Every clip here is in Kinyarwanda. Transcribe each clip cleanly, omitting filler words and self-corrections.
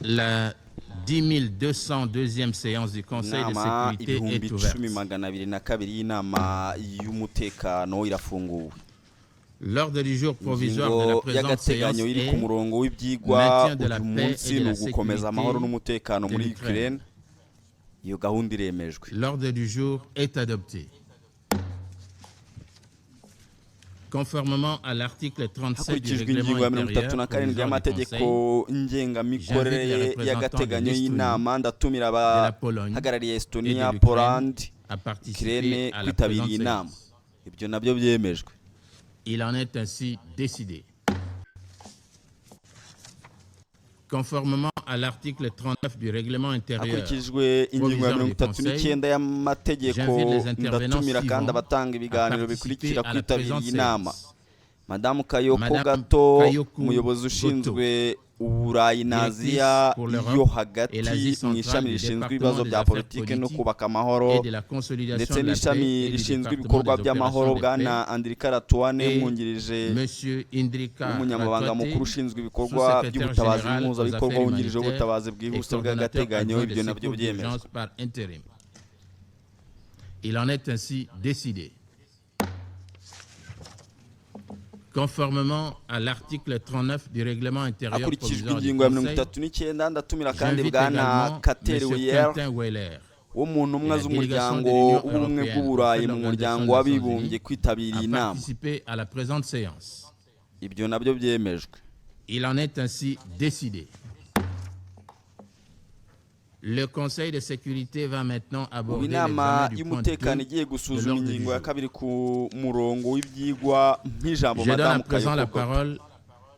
La 10 202e séance du Conseil de inama sécurité est ibihumbi ouverte. 10,202 y'inama y'umutekano irafunguwe. L'ordre du jour provisoire de la Ingingo présente séance y'agateganyo iri ku est murongo w'ibyigwa maintien de la uyu paix et munsi de ni la ugukomeza amahoro sécurité n'umutekano de muri l'Ukraine. Ukraine. Iyo gahunda iremejwe. L'ordre du jour est adopté. Conformément à l'article 37 du hakurikijwe ingingo règlement ya 37 intérieur y'amategeko provisoire du Conseil ngengamikorere y'agateganyo y'inama ndatumira abahagarariye Estonia, de Poland, à participer Ukraine à la kwitabira présente iyi nama. séance. Ibyo nabyo byemejwe. Il en est ainsi décidé. Conformément à l'article 39 du règlement intérieur hakurikijwe ingingo ya 39 y'amategeko ndatumira kandi abatanga ibiganiro bikurikira kwitabira iyi nama: Madamu Kayoko Gato, umuyobozi ushinzwe Uburayi na Aziya yo hagati mu ishami rishinzwe ibibazo bya politiki no kubaka amahoro, ndetse n'ishami rishinzwe ibikorwa by'amahoro bwana Andrika Ratuwane, umwungirije w'umunyamabanga mukuru ushinzwe ibikorwa by'ubutabazi n'impuzabikorwa wungirije w'ubutabazi bwihuse bw'agateganyo. Ibyo nabyo byemejwe. Il en est ainsi décidé. Conformément à l'article 39 du règlement intérieur hakurikijwe provisoire du ingingo ya Conseil, 39 ndatumira kandi j'invite bwana également Kateri M. Weyer Quentin Weller wo mu ntumwa et la z'umuryango délégation de l'Union w'ubumwe européenne bw'uburayi mu auprès de muryango l'Organisation des w'abibumbye Nations kwitabira iyi à nama. participer à la présente séance. Ibyo nabyo byemejwe. Il en est ainsi décidé. Le Conseil de sécurité va maintenant aborder inama l'examen du point y'umutekano 2 igiye de gusuzuma l'ordre du ingingo ya jour. kabiri ku murongo w'ibyigwa nk'ijambo Je donne à Madamu présent la Kayoko. parole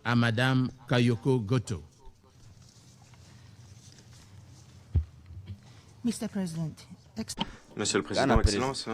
à Madame Kayoko Goto. Mr. President, Monsieur le Président, Bwana Excellence,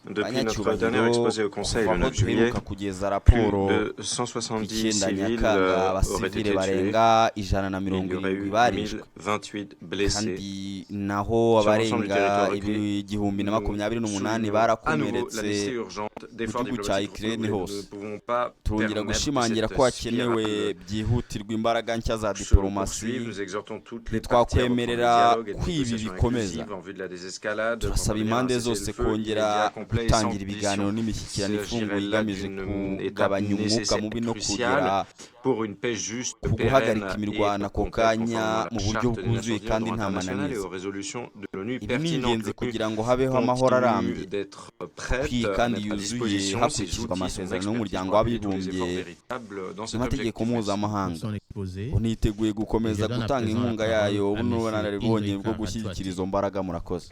depuis notre Banyacyubahiro, dernier exposé au Conseil kuva le aho 9 juillet, duheruka kugeza plus raporo de 170 icyenda civils Nyakanga auraient été abasivile tués. barenga Il y 170 aurait eu barishwe 1028 blessés. kandi naho Sur l'ensemble du abarenga territoire ukrainien, 1028 nous soulignons à nouveau barakomeretse la nécessité urgente d'efforts mu gihugu cya diplomatiques Ukraine renouvelés. hose. Nous ne pouvons pas turongera permettre que gushimangira cette ko hakenewe spirale byihutirwa imbaraga nshya za se diplomasi. poursuive. Nous exhortons toutes les parties à reprendre le ntitwakwemerera dialogue et ko les ibi négociations bikomeza. inclusives en vue de la désescalade, pour turasaba parvenir à un impande zose cessez-le-feu kongera immédiat, complet et sans gutangira ibiganiro condition. n'imishyikirano Il ifunguye s'agirait là igamije d'une étape kugabanya umwuka nécessaire mubi et no cruciale kugera pour une paix juste, ku pérenne guhagarika et imirwano ako complète, kanya conformément à mu la buryo charte des bwuzuye Nations Unies, kandi au nta droit international et mananiza. aux résolutions de l'ONU Ibi ni pertinentes. ingenzi L'ONU kugira ngo habeho amahoro arambye continue d'être prête akwiye à kandi mettre à yuzuye disposition ses hakurikijwe outils, son amasezerano expertise y'umuryango pour appuyer tous les efforts w'abibumbye véritables dans cet n'amategeko objectif. Pour mpuzamahanga. son exposé, uniteguye gukomeza Je donne à gutanga présent la inkunga parole yayo à n'ubunararibonye Monsieur bwo Indrika gushyigikira Ratwati. izo mbaraga. Murakoze.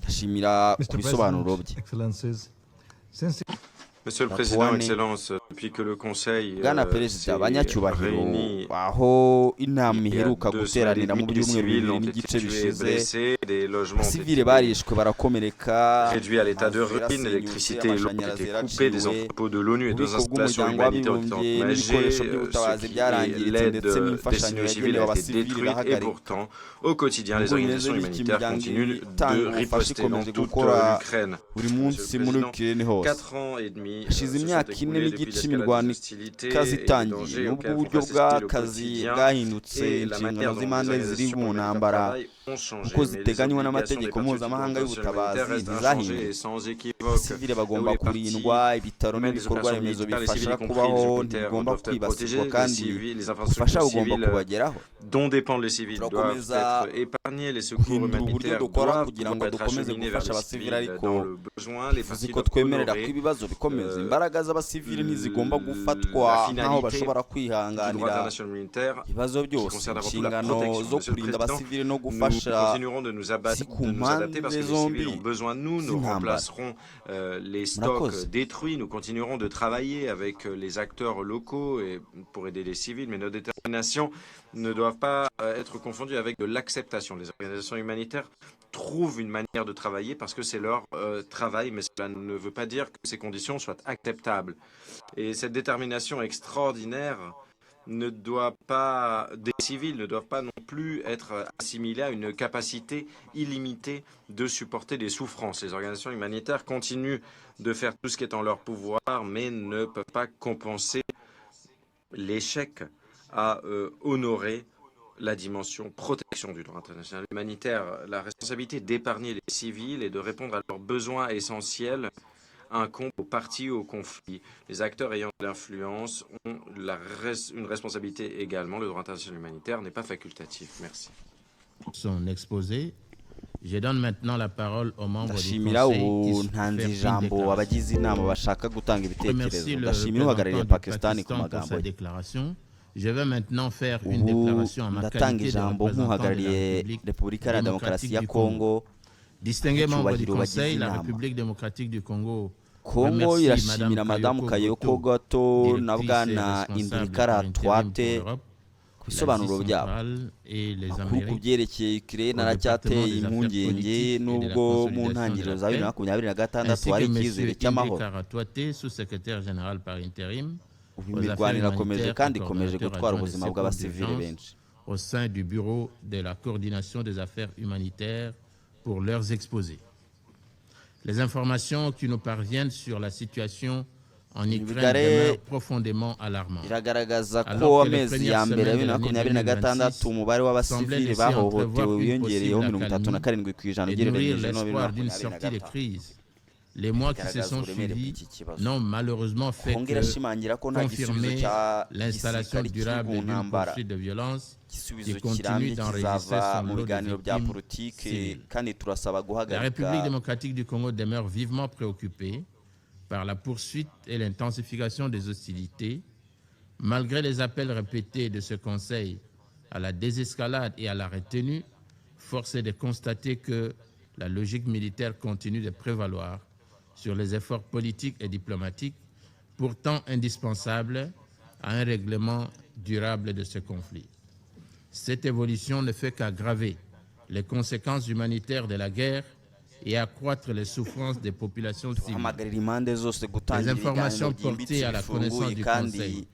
Ndashimira ku bisobanuro bye. Excellencies, since Monsieur le La Président, Poigne. Excellence, depuis que le Conseil Bwana s'est Perezida, banyacyubahiro, réuni, aho inama il y a iheruka 2 semaines et guteranira mu demie, des byumweru civils bibiri ont été n'igice tués, bishize, blessés, des logements ont abasivile été barishwe barakomereka, réduits à l'état de amazu ruine, yarasenyutse, l'électricité et l'eau ont amashanyarazi été coupés, des yaraciwe, entrepôts de l'ONU et des ububiko installations bw'umuryango humanitaires ont été w'abibumbye n'ibikoresho endommagées, by'ubutabazi ce qui est byarangiritse l'aide ndetse n'imfashanyo destinée aux civils yagenewe a été abasivile détruite et irahagarika. pourtant, au quotidien, les Ubwo bimeze organisations bityo humanitaires imiryango continuent itanga de ubufasha riposter dans ikomeje toute gukora l'Ukraine. buri Monsieur munsi le muri Président, Ukraine hose. 4 ans et demi hashize se sont imyaka ine écoulés depuis n'igice l'escalade imirwano des hostilités et ikaze des itangiye dangers n'ubwo auxquels font uburyo face les civils au bw'akazi quotidien bwahindutse et la inshingano manière dont les z'impande ziri organisations mu humanitaires ntambara travaillent ont changé, uko mais les ziteganywa obligations des n'amategeko parties mpuzamahanga prenantes y'ubutabazi restent inchangées ntizahindutse. et sans équivoque. abasivile bagomba Où les parties kurindwa, ibitaro mènent des n'ibikorwa opérations remezo militaires, les civils y bifasha compris les kubaho humanitaires ntibigomba doivent être protégés, kwibasirwa kandi les ubufasha infrastructures bugomba civiles kubageraho. dont dépendent les civils doivent turakomeza être épargnés, les secours guhindura uburyo humanitaires dukora doivent kugira ngo pouvoir être dukomeze acheminés vers gufasha les abasivile, civils ariko dans le besoin. Les bivuze parties ko doivent twemerera ko honorer ibibazo bikomeza, imbaraga z'abasivile ntizigomba la gufatwa nk'aho finalité bashobora du droit kwihanganira international militaire ibibazo qui byose. concerne avant tout la Inshingano protection. zo Monsieur le kurinda Président, abasivile no nous gufasha continuerons de nous adapter parce que les zombi civils ont besoin de nous. Nous z'intambara. remplacerons les stocks Murakoze. détruits. Nous continuerons de travailler avec les acteurs locaux et pour aider les civils. Mais nos déterminations ne doivent pas être confondues avec de l'acceptation. Les organisations humanitaires trouvent une manière de travailler parce que c'est leur travail, mais cela ne veut pas dire que ces conditions soient acceptables. Et cette détermination extraordinaire ne doit pas, des civils ne doivent pas non plus être assimilés à une capacité illimitée de supporter des souffrances. Les organisations humanitaires continuent de faire tout ce qui est en leur pouvoir, mais ne peuvent pas compenser l'échec à honorer la dimension protection du droit international humanitaire, la responsabilité d'épargner les civils et de répondre à leurs besoins essentiels incombe aux parties au conflit. Les acteurs ayant de l'influence ont une responsabilité également. Le droit international humanitaire n'est pas facultatif. Merci. Son exposé. Je donne maintenant la parole aux membres du ndashimira ubu Conseil ntanze ijambo abagize inama bashaka gutanga ibitekerezo ndashimira uhagarariye Pakistan ku magambo ye Je vais maintenant faire une déclaration en ma ndatanga qualité de ijambo nk'uhagarariye Repubulika ya Demokarasi ya Kongo. Distingués membres du Conseil, la République démocratique du Congo Kongo irashimira Madamu Kayoko Gato na Bwana Indrikara Twate ku bisobanuro byabo amakuru ku byerekeye Ukraine naracyateye impungenge nubwo mu ntangiriro za 2026 hari icyizere cy'amahoro. sous-secrétaire général par intérim imirwano irakomeje kandi ikomeje gutwara ubuzima bw'abasivili benshi au sein du bureau de la coordination des affaires humanitaires pour leurs exposés. Les informations qui nous parviennent sur la situation en Ukraine demeurent profondément alarmantes. iragaragaza ko amezi ya mbere ya 2026 umubare w'abasivili bahohotewe wiyongereyeho 37% ugereranyije no 2025. Les mois qui se sont suivis n'ont malheureusement fait que confirmer l'installation durable d'une poursuite de violence qui continue d'enregistrer son lot de victimes. La République démocratique du Congo demeure vivement préoccupée par la poursuite et l'intensification des hostilités, malgré les appels répétés de ce Conseil à la désescalade et à la retenue. Force est de constater que la logique militaire continue de prévaloir sur les efforts politiques et diplomatiques, pourtant indispensables à un règlement durable de ce conflit. Cette évolution ne fait qu'aggraver les conséquences humanitaires de la guerre et accroître les souffrances des populations civiles. Les informations portées à la connaissance du Conseil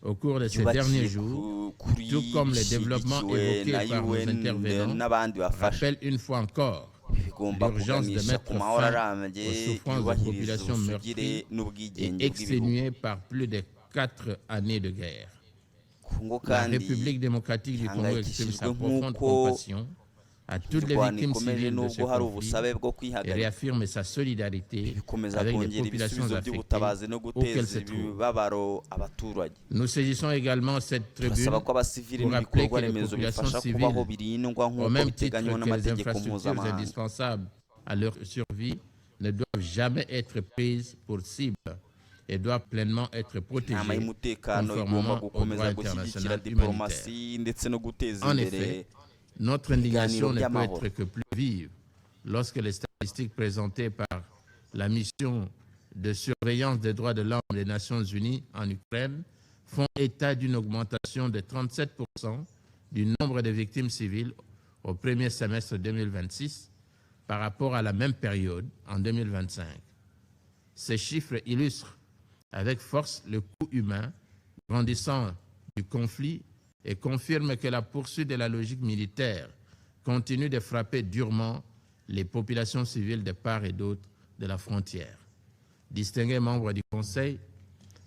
au cours de ces derniers jours, tout comme les développements évoqués par nos intervenants, rappellent une fois encore l'urgence de mettre fin aux souffrances des populations meurtries et exténuées par plus de 4 années de guerre. La République démocratique du Congo exprime sa profonde compassion à toutes les victimes civiles de ce conflit et réaffirme sa solidarité avec les populations affectées où qu'elles se trouvent. Nous saisissons également cette tribune pour rappeler que les populations civiles, au même titre que les infrastructures indispensables à leur survie, ne doivent jamais être prises pour cible et doivent pleinement être protégées conformément au droit international humanitaire. En effet, notre indignation ne peut être que plus vive lorsque les statistiques présentées par la mission de surveillance des droits de l'homme des Nations Unies en Ukraine font état d'une augmentation de 37% du nombre de victimes civiles au premier semestre 2026 par rapport à la même période en 2025. Ces chiffres illustrent avec force le coût humain grandissant du conflit et confirme que la poursuite de la logique militaire continue de frapper durement les populations civiles de part et d'autre de la frontière. Distingué membre du Conseil,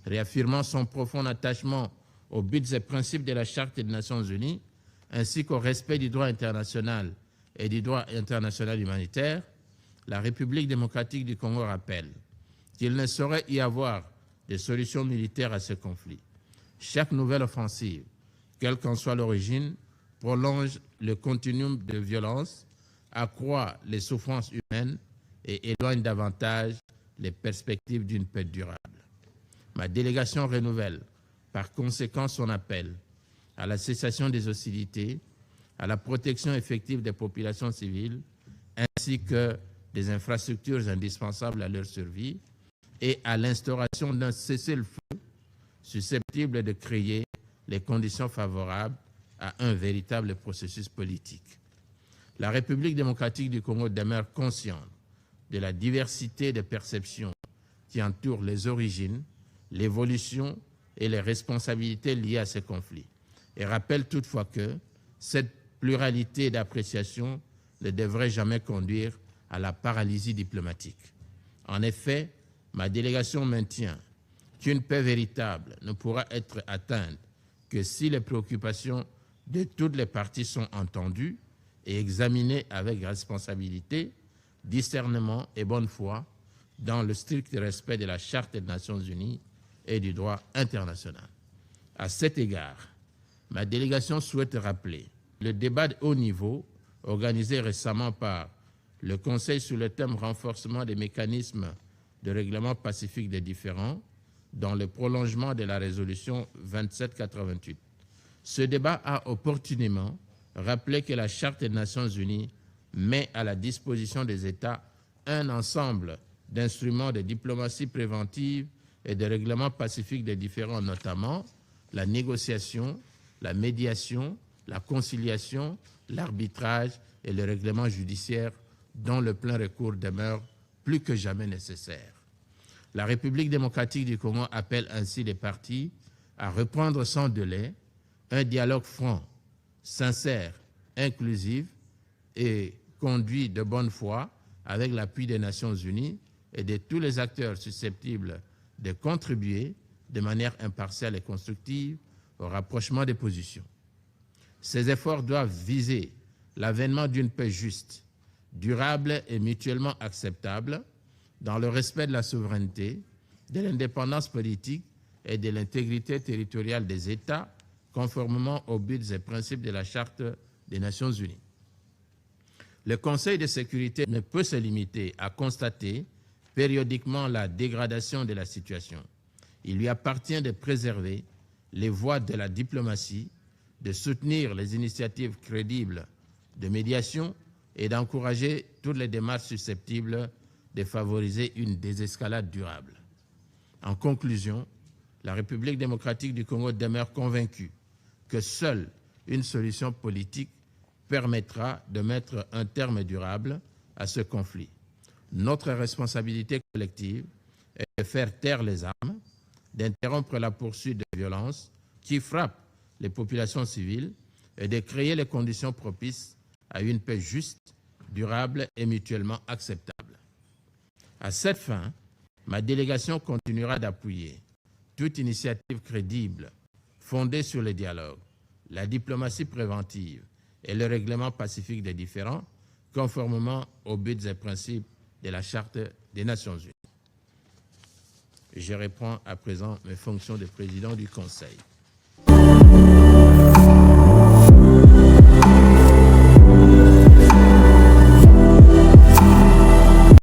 réaffirmant son profond attachement aux buts et principes de la Charte des Nations Unies, ainsi qu'au respect du droit international et du droit international humanitaire, la République démocratique du Congo rappelle qu'il ne saurait y avoir de solution militaire à ce conflit. Chaque nouvelle offensive, quelle qu'en soit l'origine, prolonge le continuum de violence, accroît les souffrances humaines et éloigne davantage les perspectives d'une paix durable. Ma délégation renouvelle par conséquent son appel à la cessation des hostilités, à la protection effective des populations civiles, ainsi que des infrastructures indispensables à leur survie, et à l'instauration d'un cessez-le-feu susceptible de créer les conditions favorables à un véritable processus politique. La République démocratique du Congo demeure consciente de la diversité des perceptions qui entourent les origines, l'évolution et les responsabilités liées à ces conflits, et rappelle toutefois que cette pluralité d'appréciation ne devrait jamais conduire à la paralysie diplomatique. En effet, ma délégation maintient qu'une paix véritable ne pourra être atteinte que si les préoccupations de toutes les parties sont entendues et examinées avec responsabilité, discernement et bonne foi dans le strict respect de la Charte des Nations Unies et du droit international. À cet égard, ma délégation souhaite rappeler le débat de haut niveau organisé récemment par le Conseil sur le thème « Renforcement des mécanismes de règlement pacifique des différends » dans le prolongement de la résolution 2788. Ce débat a opportunément rappelé que la Charte des Nations Unies met à la disposition des États un ensemble d'instruments de diplomatie préventive et de règlement pacifique des différends, notamment la négociation, la médiation, la conciliation, l'arbitrage et le règlement judiciaire dont le plein recours demeure plus que jamais nécessaire. La République démocratique du Congo appelle ainsi les parties à reprendre sans délai un dialogue franc, sincère, inclusif et conduit de bonne foi avec l'appui des Nations Unies et de tous les acteurs susceptibles de contribuer de manière impartiale et constructive au rapprochement des positions. Ces efforts doivent viser l'avènement d'une paix juste, durable et mutuellement acceptable dans le respect de la souveraineté, de l'indépendance politique et de l'intégrité territoriale des États, conformément aux buts et principes de la Charte des Nations Unies. Le Conseil de sécurité ne peut se limiter à constater périodiquement la dégradation de la situation. Il lui appartient de préserver les voies de la diplomatie, de soutenir les initiatives crédibles de médiation et d'encourager toutes les démarches susceptibles de favoriser une désescalade durable. En conclusion, la République démocratique du Congo demeure convaincue que seule une solution politique permettra de mettre un terme durable à ce conflit. Notre responsabilité collective est de faire taire les armes, d'interrompre la poursuite de violences qui frappent les populations civiles et de créer les conditions propices à une paix juste, durable et mutuellement acceptable. À cette fin, ma délégation continuera d'appuyer toute initiative crédible fondée sur le dialogue, la diplomatie préventive et le règlement pacifique des différends, conformément aux buts et principes de la Charte des Nations Unies. Je reprends à présent mes fonctions de président du Conseil.